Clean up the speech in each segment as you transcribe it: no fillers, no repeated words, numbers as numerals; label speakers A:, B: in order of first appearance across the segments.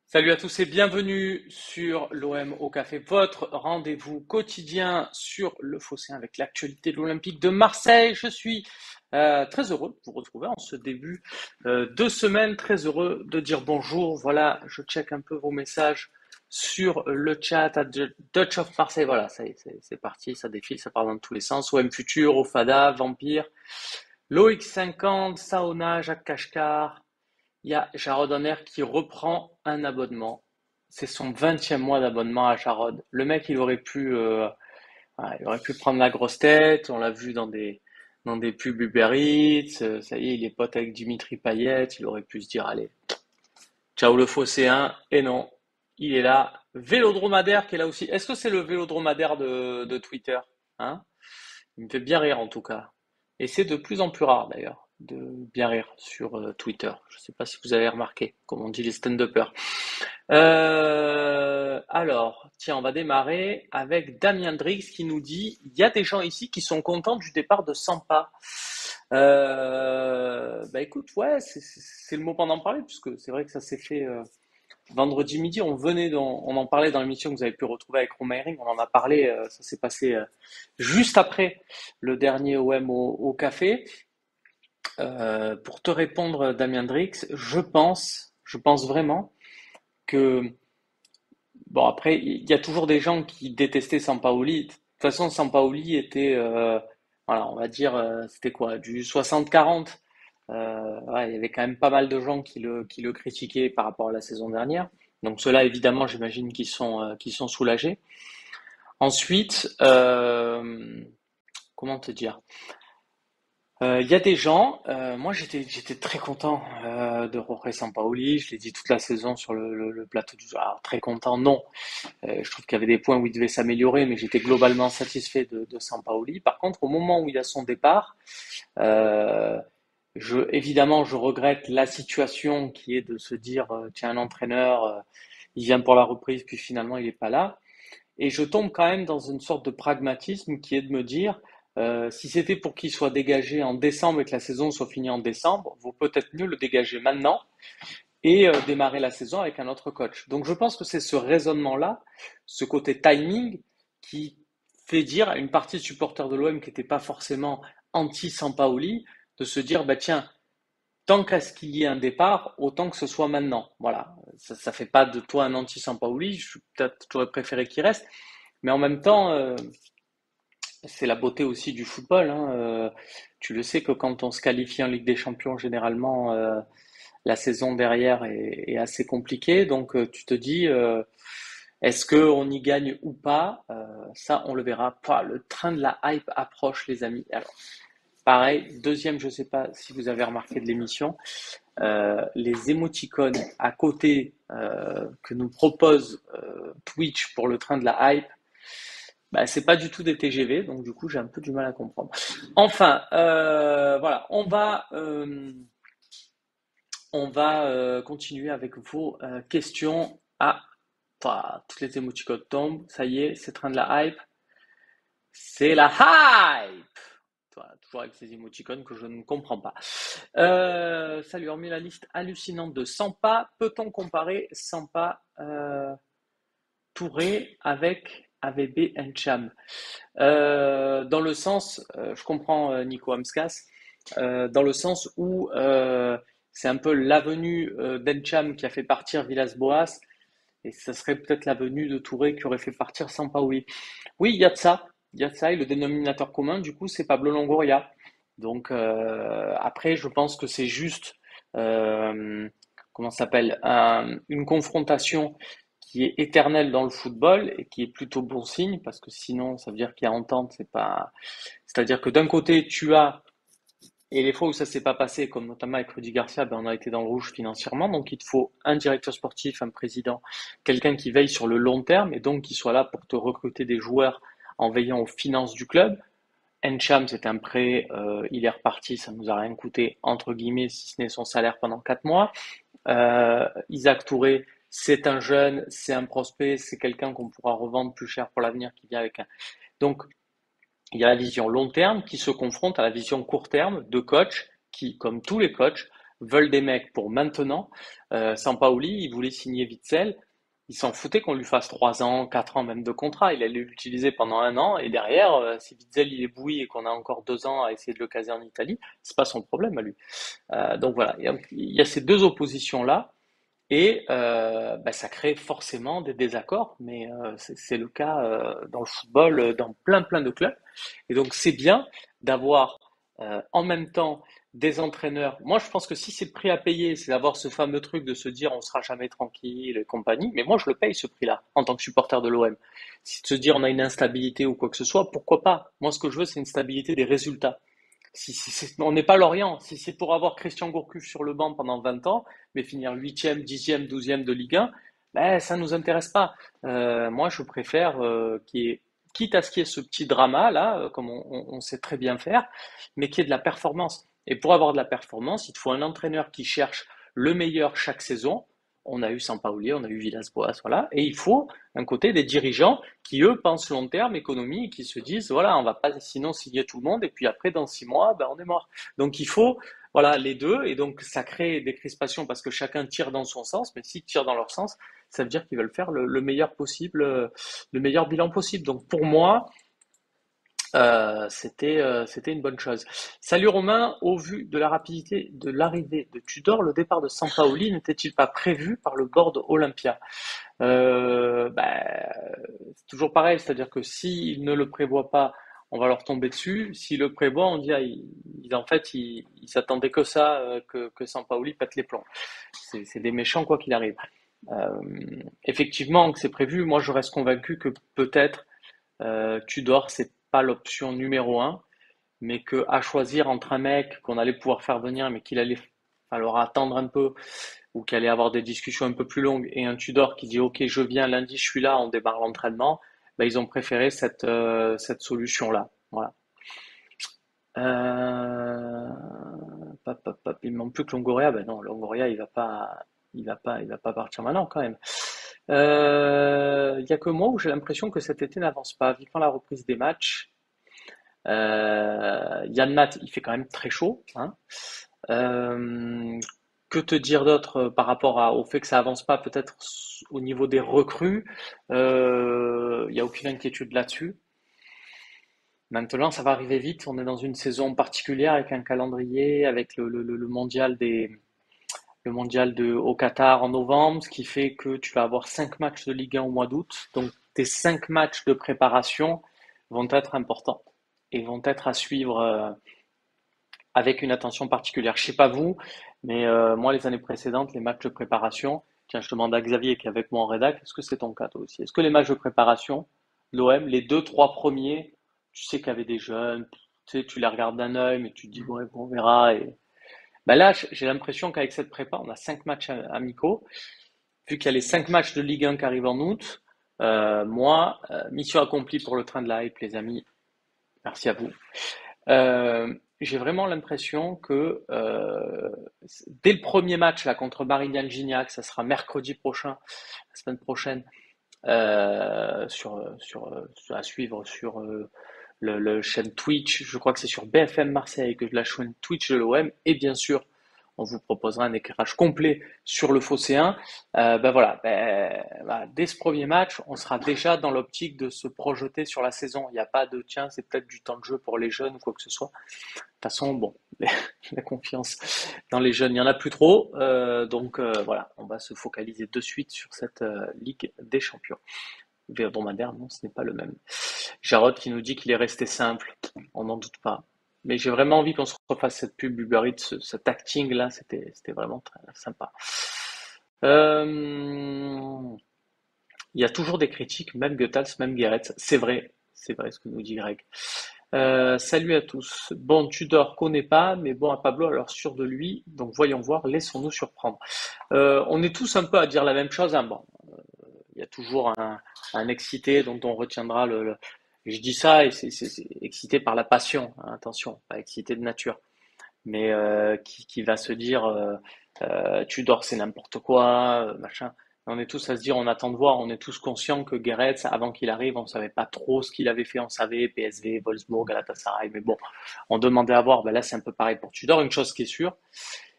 A: Salut à tous et bienvenue sur l'OM au café, votre rendez-vous quotidien sur le Phocéen avec l'actualité de l'Olympique de Marseille. Je suis très heureux de vous retrouver en ce début de semaine, très heureux de dire bonjour. Voilà, je check un peu vos messages sur le chat à Dutch of Marseille. Voilà, ça y est, c'est parti, ça défile, ça part dans tous les sens. OM Futur, Ofada, Vampire, Loïc 50, Saona, Jacques Kashkar. Il y a Jarod Honner qui reprend un abonnement. C'est son 20e mois d'abonnement à Jarod. Le mec, voilà, il aurait pu prendre la grosse tête. On l'a vu dans des pubs Uber Eats. Ça y est, il est pote avec Dimitri Payet. Il aurait pu se dire, allez, ciao le phocéen. Et non, il est là. Vélodromadaire qui est là aussi. Est-ce que c'est le Vélodromadaire de Twitter? Hein? Il me fait bien rire en tout cas. Et c'est de plus en plus rare d'ailleurs de bien rire sur Twitter. Je ne sais pas si vous avez remarqué, comme on dit les stand-uppers. Alors, tiens, on va démarrer avec Damien Drix qui nous dit, il y a des gens ici qui sont contents du départ de Sampa. Bah écoute, ouais, c'est le moment d'en parler, puisque c'est vrai que ça s'est fait vendredi midi. On en parlait dans l'émission que vous avez pu retrouver avec Romain Herring. On en a parlé, ça s'est passé juste après le dernier OM au café. Pour te répondre, Damien Drix, je pense vraiment que, bon, après, il y a toujours des gens qui détestaient Sampaoli. De toute façon, Sampaoli était, voilà, on va dire, c'était quoi, du 60-40. Ouais, il y avait quand même pas mal de gens qui le critiquaient par rapport à la saison dernière. Donc ceux-là, évidemment, j'imagine qu'ils sont soulagés. Ensuite, comment te dire? Il y a des gens, moi j'étais très content de Jorge Sampaoli, je l'ai dit toute la saison sur le plateau du jour. Alors très content, non. Je trouve qu'il y avait des points où il devait s'améliorer, mais j'étais globalement satisfait de Sampaoli. Par contre, au moment où il a son départ, euh, évidemment, je regrette la situation qui est de se dire, tiens, un entraîneur, il vient pour la reprise, puis finalement il n'est pas là. Et je tombe quand même dans une sorte de pragmatisme qui est de me dire, si c'était pour qu'il soit dégagé en décembre et que la saison soit finie en décembre, vaut peut-être mieux le dégager maintenant et démarrer la saison avec un autre coach. Donc je pense que c'est ce raisonnement-là, ce côté timing, qui fait dire à une partie de supporters de l'OM qui n'était pas forcément anti-Sampaoli, de se dire, bah tiens, tant qu'à ce qu'il y ait un départ, autant que ce soit maintenant. Voilà, ça fait pas de toi un anti-Sampaoli, peut-être j'aurais préféré qu'il reste, mais en même temps, c'est la beauté aussi du football, hein. Tu le sais que quand on se qualifie en Ligue des Champions, généralement, la saison derrière est assez compliquée. Donc, tu te dis, est-ce qu'on y gagne ou pas? Ça, on le verra. Pouah, le train de la hype approche, les amis. Alors, pareil, deuxième, je ne sais pas si vous avez remarqué de l'émission, les émoticônes à côté que nous propose Twitch pour le train de la hype. Bah, c'est pas du tout des TGV, donc du coup j'ai un peu du mal à comprendre. Enfin, voilà, on va continuer avec vos questions. Ah, toutes les émoticônes tombent, ça y est, c'est train de la hype. C'est la hype! Voilà, toujours avec ces émoticônes que je ne comprends pas. Salut, hormis la liste hallucinante de Sampa, peut-on comparer Sampa Touré avec AVB Ncham? Dans le sens, je comprends Nico Amskas, dans le sens où c'est un peu l'avenue d'Encham qui a fait partir Villas-Boas, et ça serait peut-être l'avenue de Touré qui aurait fait partir Sampaoli. Oui, il y a de ça, il y a de ça, et le dénominateur commun, du coup, c'est Pablo Longoria. Donc après, je pense que c'est juste, euh, comment ça s'appelle, une confrontation qui est éternelle dans le football et qui est plutôt bon signe parce que sinon, ça veut dire qu'il y a entente. C'est pas, c'est-à-dire que d'un côté, tu as et les fois où ça s'est pas passé, comme notamment avec Rudy Garcia, ben on a été dans le rouge financièrement. Donc il te faut un directeur sportif, un président, quelqu'un qui veille sur le long terme et donc qui soit là pour te recruter des joueurs en veillant aux finances du club. Encham, c'est un prêt, il est reparti, ça nous a rien coûté, entre guillemets, si ce n'est son salaire pendant 4 mois. Isaac Touré, c'est un jeune, c'est un prospect, c'est quelqu'un qu'on pourra revendre plus cher pour l'avenir qui vient avec un. Donc, il y a la vision long terme qui se confronte à la vision court terme de coach qui, comme tous les coachs, veulent des mecs pour maintenant. Sampaoli, il voulait signer Witzel. Il s'en foutait qu'on lui fasse 3 ans, 4 ans même de contrat. Il allait l'utiliser pendant 1 an et derrière, si Witzel il est bouilli et qu'on a encore 2 ans à essayer de le caser en Italie, c'est pas son problème à lui. Donc voilà, il y a ces deux oppositions-là et bah, ça crée forcément des désaccords, mais c'est le cas dans le football, dans plein de clubs. Et donc c'est bien d'avoir en même temps des entraîneurs. Moi je pense que si c'est le prix à payer, c'est d'avoir ce fameux truc de se dire on sera jamais tranquille et compagnie, mais moi je le paye ce prix-là en tant que supporter de l'OM. Si de se dire on a une instabilité ou quoi que ce soit, pourquoi pas? Moi ce que je veux c'est une stabilité des résultats. On n'est pas Lorient. Si c'est pour avoir Christian Gourcuff sur le banc pendant 20 ans, mais finir huitième, dixième, douzième de Ligue 1, ben, ça ne nous intéresse pas. Moi, je préfère quitte à ce qu'il y ait ce petit drama là, comme on sait très bien faire, mais qu'il y ait de la performance. Et pour avoir de la performance, il te faut un entraîneur qui cherche le meilleur chaque saison. On a eu Sampaoli, on a eu Villas-Boas, voilà. Et il faut d'un côté des dirigeants qui, eux, pensent long terme, économie, et qui se disent, voilà, on va pas sinon signer tout le monde, et puis après, dans 6 mois, ben, on est mort. Donc il faut, voilà, les deux, et donc ça crée des crispations parce que chacun tire dans son sens, mais s'ils tirent dans leur sens, ça veut dire qu'ils veulent faire le meilleur possible, le meilleur bilan possible. Donc pour moi, c'était une bonne chose. Salut Romain, au vu de la rapidité de l'arrivée de Tudor, le départ de Sampaoli n'était-il pas prévu par le board Olympia? Bah, c'est toujours pareil, c'est-à-dire que s'ils ne le prévoient pas, on va leur tomber dessus. S'ils le prévoient, on dit ah, en fait ils s'attendaient que ça, que Sampaoli pète les plombs. C'est des méchants quoi qu'il arrive. Euh, Effectivement que c'est prévu. Moi je reste convaincu que peut-être Tudor c'est pas l'option numéro un, mais que à choisir entre un mec qu'on allait pouvoir faire venir, mais qu'il allait falloir attendre un peu ou qu'il allait avoir des discussions un peu plus longues, et un Tudor qui dit ok je viens lundi, je suis là, on démarre l'entraînement, ben, ils ont préféré cette solution-là. Voilà. Euh, il ne manque plus que Longoria. Ben non, Longoria il va pas partir maintenant quand même. Il y a que moi où j'ai l'impression que cet été n'avance pas. Vivant la reprise des matchs. Yann Matt, il fait quand même très chaud, hein. Euh, que te dire d'autre par rapport au fait que ça avance pas peut-être au niveau des recrues? Il n'y a aucune inquiétude là-dessus. Maintenant, ça va arriver vite. On est dans une saison particulière avec un calendrier, avec le mondial le mondial au Qatar en novembre, ce qui fait que tu vas avoir 5 matchs de Ligue 1 au mois d'août. Donc, tes 5 matchs de préparation vont être importants et vont être à suivre avec une attention particulière. Je sais pas vous, mais moi, les années précédentes, les matchs de préparation, tiens, je demande à Xavier qui est avec moi en rédac, est-ce que c'est ton cas toi aussi? Est-ce que les matchs de préparation, l'OM, les deux, trois premiers, tu sais qu'il y avait des jeunes, tu sais, tu les regardes d'un œil, mais tu te dis, bon, ouais, bon, on verra. Et... Ben là, j'ai l'impression qu'avec cette prépa, on a 5 matchs amicaux. Vu qu'il y a les 5 matchs de Ligue 1 qui arrivent en août, moi, mission accomplie pour le train de la hype, les amis. Merci à vous. J'ai vraiment l'impression que dès le premier match là contre Marignane Gignac, ça sera mercredi prochain, la semaine prochaine, à suivre sur le chaîne Twitch. Je crois que c'est sur BFM Marseille que la chaîne Twitch de l'OM. Et bien sûr, on vous proposera un éclairage complet sur le Phocéen. Ben voilà, voilà, dès ce premier match, on sera déjà dans l'optique de se projeter sur la saison. Il n'y a pas de tiens, c'est peut-être du temps de jeu pour les jeunes ou quoi que ce soit. De toute façon, bon, la confiance dans les jeunes, il n'y en a plus trop. Donc voilà, on va se focaliser de suite sur cette Ligue des Champions. Hebdomadaire, non, ce n'est pas le même. Jarod qui nous dit qu'il est resté simple, on n'en doute pas. Mais j'ai vraiment envie qu'on se refasse cette pub Uber Eats, cet acting là, c'était vraiment très sympa. Euh, il y a toujours des critiques, même Goethals, même Guéret. C'est vrai ce que nous dit Greg. Salut à tous. Bon, Tudor connaît pas, mais bon, à Pablo, alors sûr de lui. Donc voyons voir, laissons-nous surprendre. On est tous un peu à dire la même chose, hein. Bon, il y a toujours un excité dont on retiendra je dis ça et c'est excité par la passion, hein, attention, pas excité de nature, mais qui va se dire Tudor c'est n'importe quoi, machin. On est tous à se dire, on attend de voir, on est tous conscients que Guéret, avant qu'il arrive, on savait pas trop ce qu'il avait fait, on savait PSV, Wolfsburg, Galatasaray, mais bon, on demandait à voir, ben là c'est un peu pareil pour Tudor, une chose qui est sûre,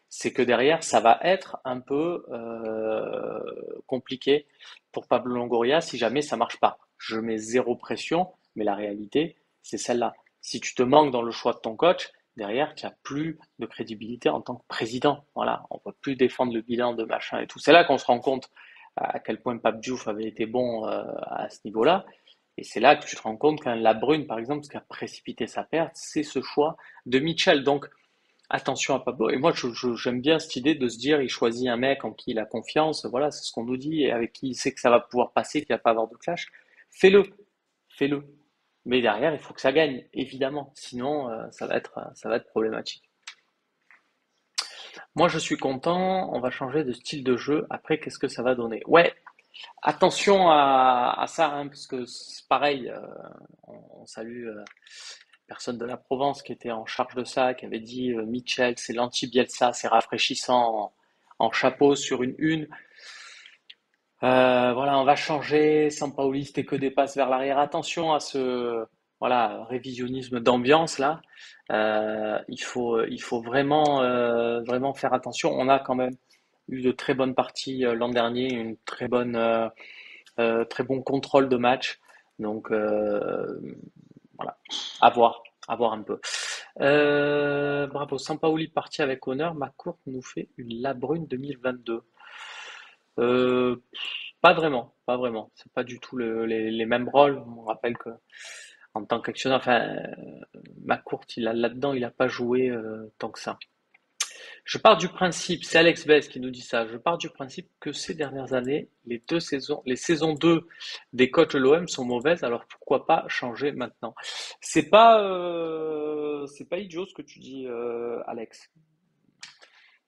A: c'est que derrière, ça va être un peu compliqué pour Pablo Longoria si jamais ça marche pas. Je mets zéro pression, mais la réalité, c'est celle-là. Si tu te manques dans le choix de ton coach, derrière, tu n'as plus de crédibilité en tant que président. Voilà, on ne peut plus défendre le bilan de machin et tout. C'est là qu'on se rend compte à quel point Pape Diouf avait été bon à ce niveau-là. Et c'est là que tu te rends compte qu'un Labrune, par exemple, ce qui a précipité sa perte, c'est ce choix de Mitchell. Donc, attention à Pablo. Et moi, j'aime bien cette idée de se dire, il choisit un mec en qui il a confiance, voilà, c'est ce qu'on nous dit, et avec qui il sait que ça va pouvoir passer, qu'il va pas avoir de clash. Fais-le, fais-le. Mais derrière, il faut que ça gagne, évidemment. Sinon, ça va être problématique. Moi, je suis content. On va changer de style de jeu. Après, qu'est-ce que ça va donner? Ouais, attention à ça, hein, parce que c'est pareil. On salue personne de la Provence qui était en charge de ça, qui avait dit Mitchell, c'est l'anti-Bielsa, c'est rafraîchissant en chapeau sur une une. Voilà, on va changer. Sampaoli, c'était que des passes vers l'arrière. Attention à ce voilà révisionnisme d'ambiance là. Il faut vraiment vraiment faire attention. On a quand même eu de très bonnes parties l'an dernier, une très bon contrôle de match. Donc voilà, à voir un peu. Bravo, Sampaoli parti avec honneur. McCourt nous fait une Labrune 2022. Euh, Pas vraiment, pas vraiment. C'est pas du tout les mêmes rôles. On rappelle que en tant qu'actionnaire, enfin, McCourt, là-dedans, il a pas joué tant que ça. Je pars du principe, c'est Alex Bess qui nous dit ça. Je pars du principe que ces dernières années, les saisons 2 des coachs de l'OM sont mauvaises. Alors pourquoi pas changer maintenant? C'est pas idiot ce que tu dis, Alex.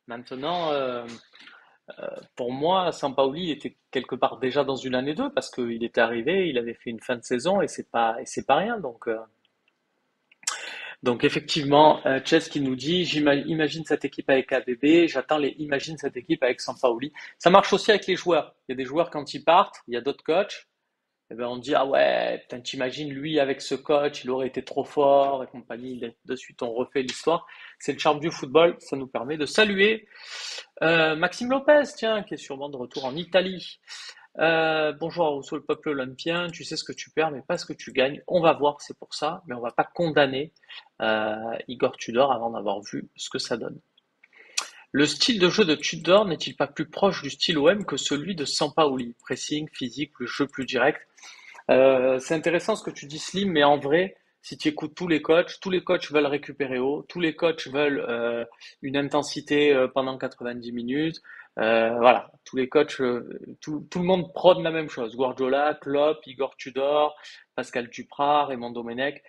A: Maintenant. Pour moi, Sampaoli était quelque part déjà dans une année 2 parce qu'il était arrivé, il avait fait une fin de saison et c'est pas rien. Donc effectivement, Chess qui nous dit, imagine cette équipe avec ABB, j'attends les imagine cette équipe avec Sampaoli. Ça marche aussi avec les joueurs. Il y a des joueurs quand ils partent, il y a d'autres coachs. Eh ben on dit ah ouais, putain, t'imagines lui avec ce coach, il aurait été trop fort et compagnie. De suite, on refait l'histoire. C'est le charme du football. Ça nous permet de saluer Maxime Lopez, tiens, qui est sûrement de retour en Italie. Bonjour à Rousseau, le peuple olympien. Tu sais ce que tu perds, mais pas ce que tu gagnes. On va voir, c'est pour ça, mais on va pas condamner Igor Tudor avant d'avoir vu ce que ça donne. Le style de jeu de Tudor n'est-il pas plus proche du style OM que celui de Sampaoli? Pressing, physique, le jeu plus direct. C'est intéressant ce que tu dis, Slim, mais en vrai, si tu écoutes tous les coachs veulent récupérer haut, tous les coachs veulent une intensité pendant 90 minutes. Voilà, tous les coachs, tout le monde prône la même chose. Guardiola, Klopp, Igor Tudor, Pascal Duprat, Raymond Domenech.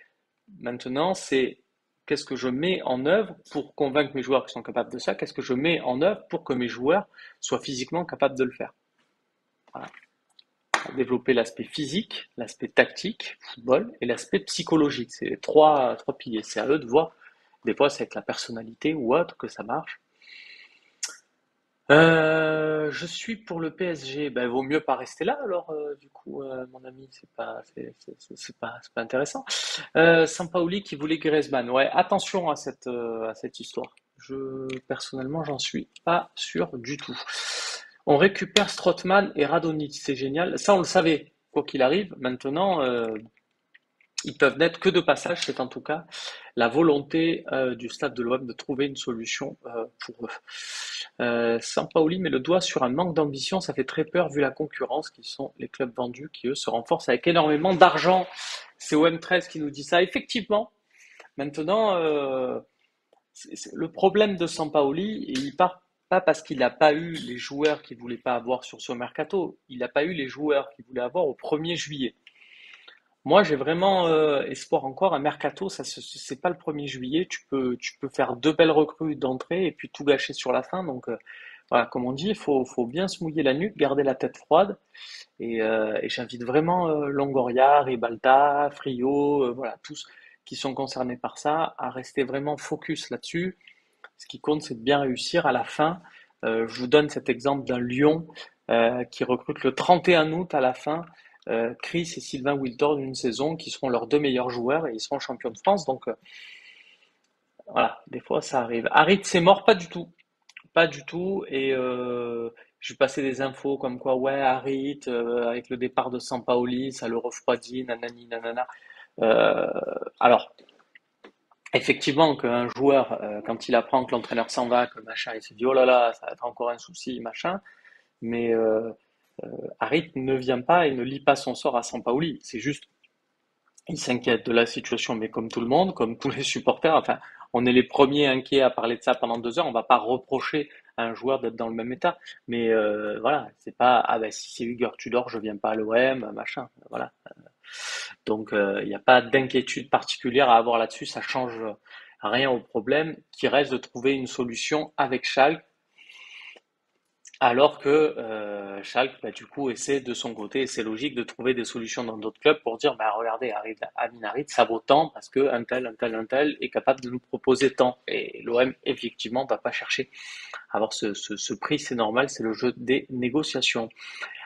A: Maintenant, c'est qu'est-ce que je mets en œuvre pour convaincre mes joueurs qui sont capables de ça? Qu'est-ce que je mets en œuvre pour que mes joueurs soient physiquement capables de le faire? Voilà. Développer l'aspect physique, l'aspect tactique, football, et l'aspect psychologique. C'est les trois piliers. C'est à eux de voir. Des fois, c'est avec la personnalité ou autre que ça marche. Je suis pour le PSG. Ben, vaut mieux pas rester là alors, du coup, mon ami, c'est pas intéressant. Sampaoli qui voulait Griezmann. Ouais, attention à cette histoire. Personnellement, j'en suis pas sûr du tout. On récupère Strootman et Radonjic, c'est génial. Ça, on le savait, quoi qu'il arrive. Maintenant, ils peuvent n'être que de passage. C'est en tout cas la volonté du stade de l'OM de trouver une solution pour eux. Sampaoli met le doigt sur un manque d'ambition. Ça fait très peur vu la concurrence qui sont les clubs vendus qui, eux, se renforcent avec énormément d'argent. C'est OM13 qui nous dit ça. Effectivement, maintenant, le problème de Sampaoli, et il part pas parce qu'il n'a pas eu les joueurs qu'il voulait pas avoir sur ce mercato, il n'a pas eu les joueurs qu'il voulait avoir au 1er juillet. Moi, j'ai vraiment espoir encore. Un mercato, c'est pas le 1er juillet. Tu peux faire deux belles recrues d'entrée et puis tout gâcher sur la fin. Donc, voilà, comme on dit, il faut bien se mouiller la nuque, garder la tête froide. Et j'invite vraiment Longoria, Ribalta, Frio, voilà, tous qui sont concernés par ça, à rester vraiment focus là-dessus. Ce qui compte, c'est de bien réussir à la fin. Je vous donne cet exemple d'un Lyon qui recrute le 31 août à la fin Chris et Sylvain Wiltord d'une saison qui seront leurs deux meilleurs joueurs et ils seront champions de France. Donc voilà, des fois ça arrive. Harit, c'est mort, pas du tout. pas du tout. Et j'ai passé des infos comme quoi, ouais, Harit, avec le départ de Sampaoli, ça le refroidit, nanani, nanana. Euh, alors, effectivement, qu'un joueur, quand il apprend que l'entraîneur s'en va, que machin, il se dit, oh là là, ça va être encore un souci, machin. Mais Harit ne vient pas et ne lie pas son sort à Sampaoli. C'est juste il s'inquiète de la situation, mais comme tout le monde, comme tous les supporters, enfin, on est les premiers inquiets à parler de ça pendant 2 heures. On va pas reprocher à un joueur d'être dans le même état, mais voilà, c'est pas ah ben si c'est Igor Tudor, je viens pas à l'OM, machin, voilà. Donc il n'y a pas d'inquiétude particulière à avoir là-dessus. Ça change rien au problème, qui reste de trouver une solution avec Schalke alors que Schalke, bah, du coup, essaie de son côté, et c'est logique, de trouver des solutions dans d'autres clubs pour dire, bah, regardez, Amin Harit, ça vaut tant parce que un tel est capable de nous proposer tant. Et l'OM, effectivement, va pas chercher à avoir ce prix, c'est normal, c'est le jeu des négociations.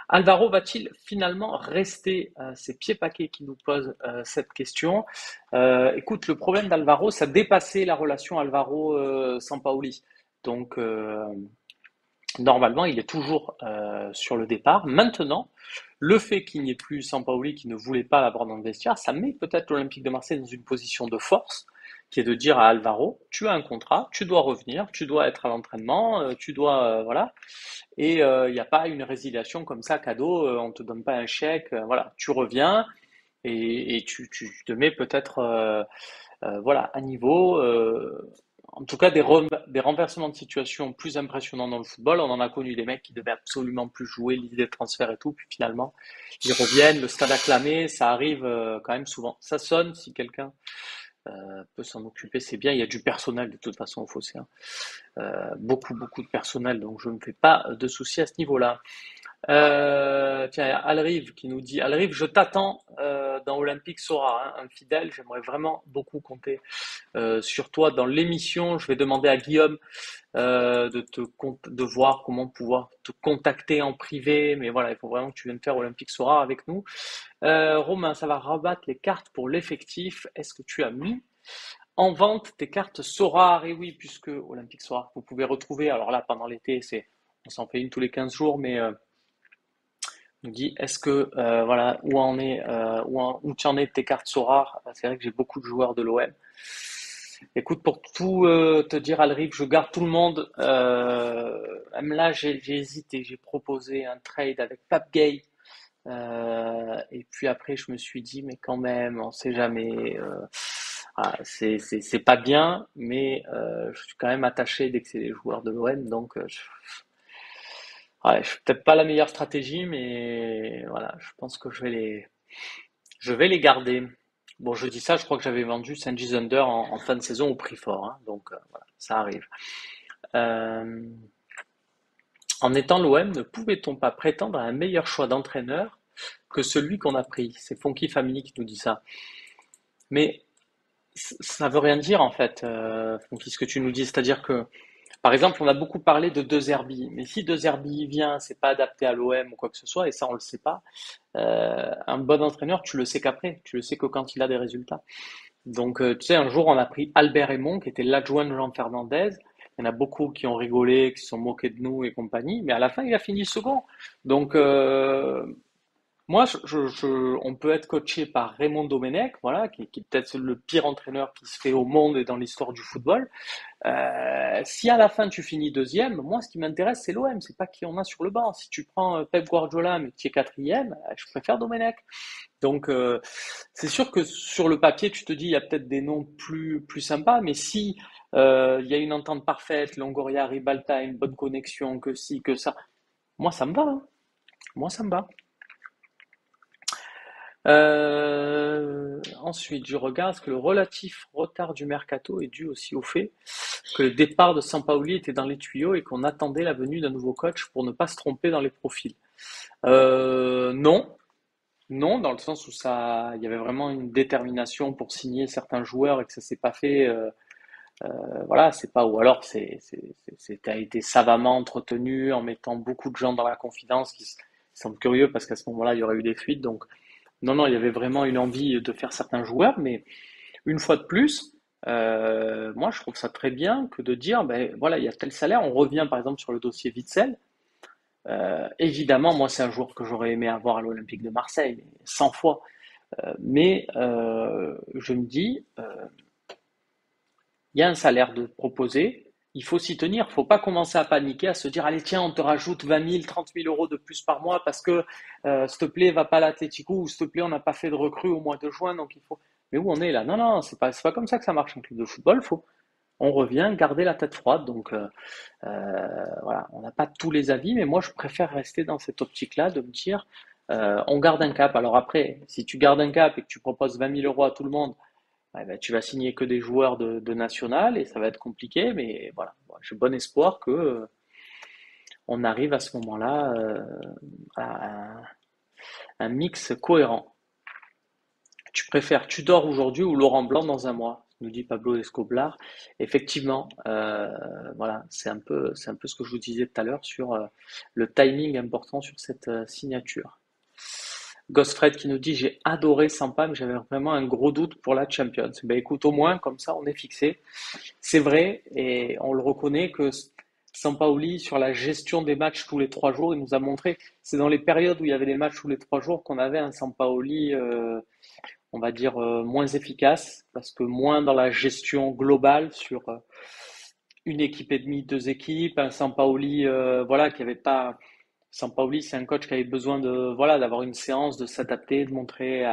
A: Alvaro va-t-il finalement rester? C'est Pied Paquet qui nous pose cette question. Écoute, le problème d'Alvaro, ça dépassait la relation Alvaro-Sampaoli. Donc, normalement, il est toujours sur le départ. Maintenant, le fait qu'il n'y ait plus Sampaoli qui ne voulait pas l'avoir dans le vestiaire, ça met peut-être l'Olympique de Marseille dans une position de force, qui est de dire à Alvaro, tu as un contrat, tu dois revenir, tu dois être à l'entraînement, tu dois voilà. Et il n'y a pas une résiliation comme ça, cadeau, on ne te donne pas un chèque, voilà, tu reviens et tu te mets peut-être voilà, à niveau. En tout cas, des renversements de situation plus impressionnants dans le football. On en a connu des mecs qui devaient absolument plus jouer, l'idée des transferts et tout. Puis finalement, ils reviennent, le stade acclamé, ça arrive quand même souvent. Ça sonne si quelqu'un peut s'en occuper, c'est bien. Il y a du personnel de toute façon au fossé, hein. Beaucoup de personnel, donc je ne me fais pas de soucis à ce niveau-là. Tiens, il y a Alrive qui nous dit, Alrive, je t'attends dans Olympique Sora, hein, un fidèle. J'aimerais vraiment beaucoup compter sur toi dans l'émission. Je vais demander à Guillaume de voir comment pouvoir te contacter en privé. Mais voilà, il faut vraiment que tu viennes faire Olympique Sora avec nous. Romain, ça va rabattre les cartes pour l'effectif. Est-ce que tu as mis en vente tes cartes Sora? Et oui, puisque Olympique Sora, vous pouvez retrouver. Alors là, pendant l'été, on s'en fait une tous les 15 jours, mais nous dit, est-ce que, voilà, où tu en es de tes cartes Sora? C'est vrai que j'ai beaucoup de joueurs de l'OM. Écoute, pour tout te dire, Alric, je garde tout le monde. Même là, j'ai hésité, j'ai proposé un trade avec Pape Gay. Et puis après, je me suis dit, mais quand même, on sait jamais. C'est pas bien, mais je suis quand même attaché dès que c'est les joueurs de l'OM. Donc, ouais, je suis peut-être pas la meilleure stratégie, mais voilà, je pense que je vais les garder. Bon, je dis ça, je crois que j'avais vendu Sanji Thunder en fin de saison au prix fort, hein, donc voilà, ça arrive. Euh, En étant l'OM, ne pouvait-on pas prétendre à un meilleur choix d'entraîneur que celui qu'on a pris? C'est Funky Family qui nous dit ça. Mais ça veut rien dire en fait, Funky, ce que tu nous dis, c'est-à-dire que par exemple, on a beaucoup parlé de De Zerbi, mais si De Zerbi vient, c'est pas adapté à l'OM ou quoi que ce soit, et ça on le sait pas. Un bon entraîneur, tu le sais qu'après, tu le sais que quand il a des résultats. Donc, tu sais, un jour, on a pris Albert Raymond, qui était l'adjoint de Jean Fernandez. Il y en a beaucoup qui ont rigolé, qui se sont moqués de nous et compagnie, mais à la fin, il a fini second. Donc, moi, on peut être coaché par Raymond Domenech, voilà, qui est peut-être le pire entraîneur qui se fait au monde et dans l'histoire du football. Si à la fin tu finis deuxième, moi ce qui m'intéresse c'est l'OM, c'est pas qui on a sur le banc. Si tu prends Pep Guardiola mais qui est quatrième, je préfère Domenech. Donc c'est sûr que sur le papier tu te dis il y a peut-être des noms plus sympas, mais si il y a une entente parfaite, Longoria, Ribalta, une bonne connexion, que si, que ça, moi ça me va, hein. Moi ça me va. Ensuite, je regarde que le relatif retard du mercato est dû aussi au fait que le départ de Sampaoli était dans les tuyaux et qu'on attendait la venue d'un nouveau coach pour ne pas se tromper dans les profils. Non, non, dans le sens où il y avait vraiment une détermination pour signer certains joueurs et que ça s'est pas fait. Voilà, c'est pas ou alors a été savamment entretenu en mettant beaucoup de gens dans la confidence qui semble curieux parce qu'à ce moment-là il y aurait eu des fuites. Donc non, non, il y avait vraiment une envie de faire certains joueurs, mais une fois de plus. Moi, je trouve ça très bien que de dire, ben voilà, il y a tel salaire. On revient par exemple sur le dossier Witsel. Évidemment, moi, c'est un joueur que j'aurais aimé avoir à l'Olympique de Marseille, 100 fois. Mais je me dis, il y a un salaire de proposé, il faut s'y tenir. Il ne faut pas commencer à paniquer, à se dire, allez, tiens, on te rajoute 20 000, 30 000 euros de plus par mois parce que, s'il te plaît, va pas à l'Atlético ou s'il te plaît, on n'a pas fait de recrue au mois de juin, donc il faut. Mais où on est là? Non, non, c'est pas comme ça que ça marche un club de football. On revient garder la tête froide. Donc voilà, on n'a pas tous les avis, mais moi je préfère rester dans cette optique-là de me dire, on garde un cap. Alors après, si tu gardes un cap et que tu proposes 20 000 euros à tout le monde, eh ben, tu vas signer que des joueurs de national et ça va être compliqué. Mais voilà, moi, j'ai bon espoir que on arrive à ce moment-là à un mix cohérent. Tu préfères Tudor aujourd'hui ou Laurent Blanc dans un mois? Nous dit Pablo Escobar. Effectivement, voilà, c'est un peu ce que je vous disais tout à l'heure sur le timing important sur cette signature. Ghostfred qui nous dit j'ai adoré Sampa, mais j'avais vraiment un gros doute pour la Champions. Ben écoute, au moins comme ça on est fixé. C'est vrai et on le reconnaît que Sampaoli sur la gestion des matchs tous les 3 jours, il nous a montré. C'est dans les périodes où il y avait des matchs tous les 3 jours qu'on avait un Sampaoli on va dire, moins efficace, parce que moins dans la gestion globale sur une équipe et demie, deux équipes, un Sampaoli, voilà, qui avait pas. Sampaoli, c'est un coach qui avait besoin de, voilà, d'avoir une séance, de s'adapter, de montrer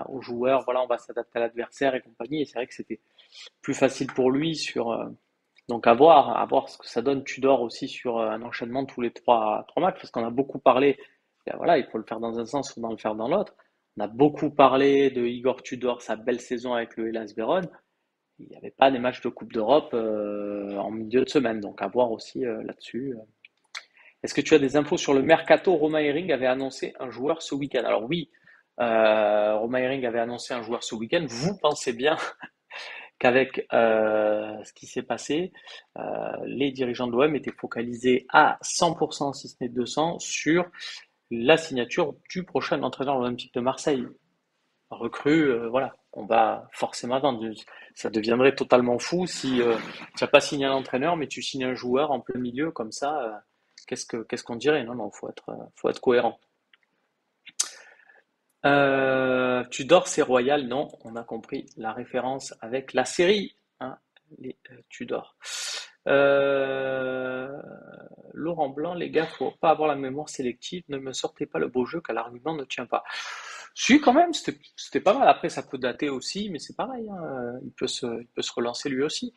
A: aux joueurs, voilà, on va s'adapter à l'adversaire et compagnie. Et c'est vrai que c'était plus facile pour lui sur. Donc à voir ce que ça donne Tudor aussi sur un enchaînement de tous les trois matchs, parce qu'on a beaucoup parlé, ben voilà, il faut le faire dans un sens ou dans le faire dans l'autre. On a beaucoup parlé de Igor Tudor, sa belle saison avec le Hellas Vérone. Il n'y avait pas des matchs de Coupe d'Europe en milieu de semaine, donc à voir aussi là-dessus. Est-ce que tu as des infos sur le mercato? Roma Hering avait annoncé un joueur ce week-end. Alors oui, Roma Hering avait annoncé un joueur ce week-end. Vous pensez bien qu'avec ce qui s'est passé, les dirigeants de l'OM étaient focalisés à 100%, si ce n'est 200, sur la signature du prochain entraîneur olympique de Marseille. Recrue, voilà, on va forcément attendre. Ça deviendrait totalement fou si tu n'as pas signé un entraîneur, mais tu signes un joueur en plein milieu comme ça. Qu'est-ce qu'on dirait? Non, non, faut être cohérent. Tudor, c'est Royal, non, on a compris la référence avec la série, hein, les Tudor. Euh, Laurent Blanc, les gars, faut pas avoir la mémoire sélective, ne me sortez pas le beau jeu car l'argument ne tient pas. Si, quand même, c'était pas mal. Après, ça peut dater aussi, mais c'est pareil, hein, il peut se relancer lui aussi.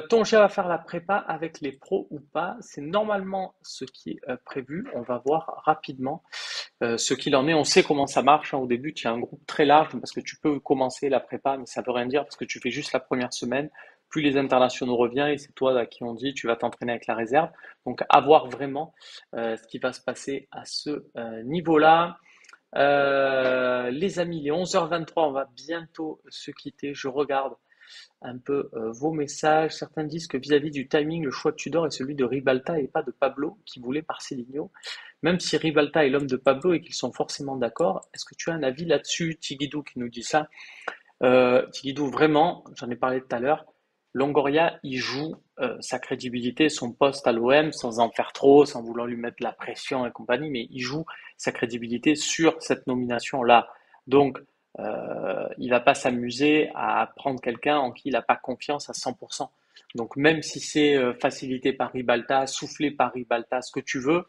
A: Tonja va faire la prépa avec les pros ou pas? C'est normalement ce qui est prévu. On va voir rapidement ce qu'il en est. On sait comment ça marche, hein. Au début, tu as un groupe très large parce que tu peux commencer la prépa, mais ça veut rien dire parce que tu fais juste la première semaine. Plus les internationaux reviennent et c'est toi à qui on dit tu vas t'entraîner avec la réserve. Donc, à voir vraiment ce qui va se passer à ce niveau-là. Les amis, il est 11h23, on va bientôt se quitter. Je regarde un peu vos messages. Certains disent que vis-à-vis du timing, le choix de Tudor est celui de Ribalta et pas de Pablo qui voulait Marcelinho. Même si Ribalta est l'homme de Pablo et qu'ils sont forcément d'accord, est-ce que tu as un avis là-dessus? Tigidou qui nous dit ça. Tigidou, vraiment, j'en ai parlé tout à l'heure, Longoria, il joue sa crédibilité, son poste à l'OM, sans en faire trop, sans vouloir lui mettre de la pression et compagnie, mais il joue sa crédibilité sur cette nomination-là. Donc, il va pas s'amuser à prendre quelqu'un en qui il n'a pas confiance à 100%. Donc, même si c'est facilité par Ribalta, soufflé par Ribalta, ce que tu veux,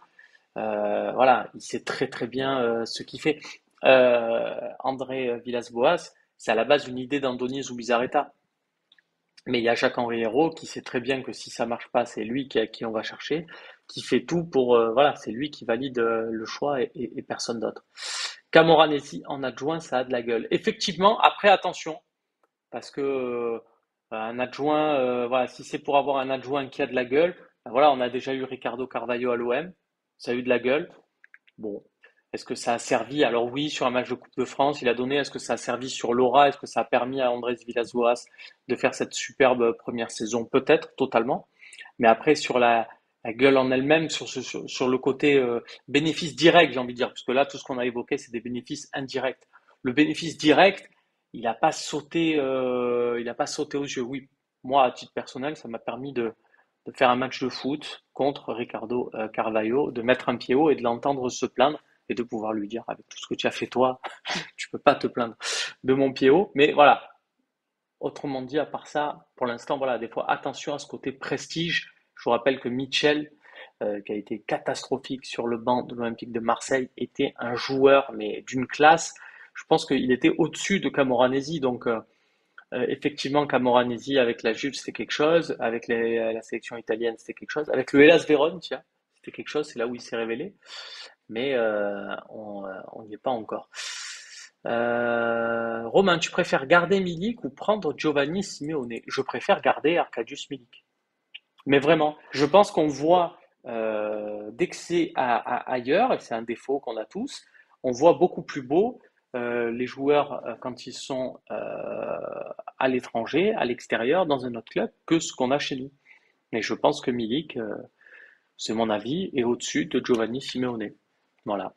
A: voilà, il sait très très bien ce qu'il fait. André Villas-Boas, c'est à la base une idée d'Andoni Zubizarreta. Mais il y a Jacques-Henri Hérault qui sait très bien que si ça marche pas, c'est lui à qui on va chercher, qui fait tout pour, voilà, c'est lui qui valide le choix et personne d'autre. Camoranesi en adjoint, ça a de la gueule. Effectivement, après attention, parce que un adjoint, voilà, si c'est pour avoir un adjoint qui a de la gueule, ben voilà, on a déjà eu Ricardo Carvalho à l'OM, ça a eu de la gueule. Bon, est-ce que ça a servi? Alors oui, sur un match de Coupe de France, il a donné. Est-ce que ça a servi sur l'aura? Est-ce que ça a permis à Andrés Villas-Boas de faire cette superbe première saison? Peut-être, totalement. Mais après, sur la gueule en elle-même, sur le côté bénéfice direct, j'ai envie de dire, parce que là, tout ce qu'on a évoqué, c'est des bénéfices indirects. Le bénéfice direct, il a pas sauté aux yeux. Oui, moi, à titre personnel, ça m'a permis de faire un match de foot contre Ricardo Carvalho, de mettre un pied haut et de l'entendre se plaindre et de pouvoir lui dire, avec tout ce que tu as fait toi, tu peux pas te plaindre de mon pied haut. Mais voilà, autrement dit, à part ça, pour l'instant, voilà, des fois, attention à ce côté prestige. Je vous rappelle que Mitchell, qui a été catastrophique sur le banc de l'Olympique de Marseille, était un joueur, mais d'une classe. Je pense qu'il était au-dessus de Camoranesi. Donc, effectivement, Camoranesi avec la Juve, c'était quelque chose. Avec la sélection italienne, c'était quelque chose. Avec le Hellas Vérone, tiens, c'était quelque chose. C'est là où il s'est révélé. Mais on n'y est pas encore. Romain, tu préfères garder Milik ou prendre Giovanni Simeone? Je préfère garder Arkadiusz Milik. Mais vraiment, je pense qu'on voit, dès que c'est ailleurs, et c'est un défaut qu'on a tous, on voit beaucoup plus beau les joueurs quand ils sont à l'étranger, à l'extérieur, dans un autre club, que ce qu'on a chez nous. Mais je pense que Milik, c'est mon avis, est au-dessus de Giovanni Simeone. Voilà.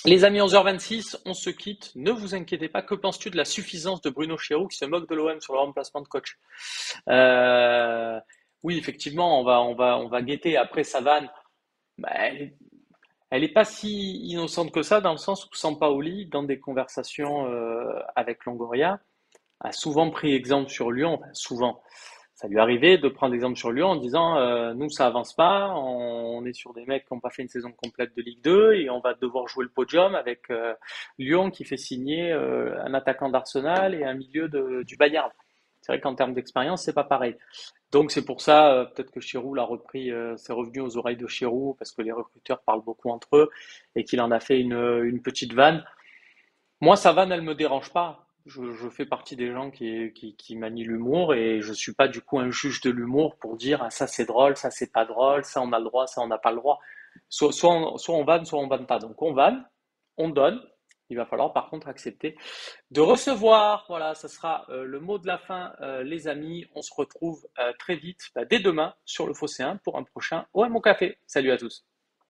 A: Les amis, 11h26, on se quitte. Ne vous inquiétez pas. Que penses-tu de la suffisance de Bruno Chéroux qui se moque de l'OM sur le remplacement de coach? Euh, oui, effectivement, on va guetter. Après, sa vanne, bah, elle est pas si innocente que ça, dans le sens où Sampaoli, dans des conversations avec Longoria, a souvent pris exemple sur Lyon. Enfin, souvent, ça lui arrivait de prendre exemple sur Lyon en disant nous, ça avance pas, on est sur des mecs qui n'ont pas fait une saison complète de Ligue 2 et on va devoir jouer le podium avec Lyon qui fait signer un attaquant d'Arsenal et un milieu du Bayern. C'est vrai qu'en termes d'expérience, c'est pas pareil. Donc c'est pour ça, peut-être que Chirou l'a repris, c'est revenu aux oreilles de Chirou parce que les recruteurs parlent beaucoup entre eux et qu'il en a fait une petite vanne. Moi, sa vanne, elle me dérange pas. Je fais partie des gens qui manient l'humour et je suis pas du coup un juge de l'humour pour dire ah, ça c'est drôle, ça c'est pas drôle, ça on a le droit, ça on n'a pas le droit. Soit on vanne, soit on vanne pas. Donc on vanne, on donne. Il va falloir par contre accepter de recevoir. Voilà, ça sera le mot de la fin, les amis. On se retrouve très vite, dès demain, sur le Phocéen pour un prochain OM au café. Salut à tous.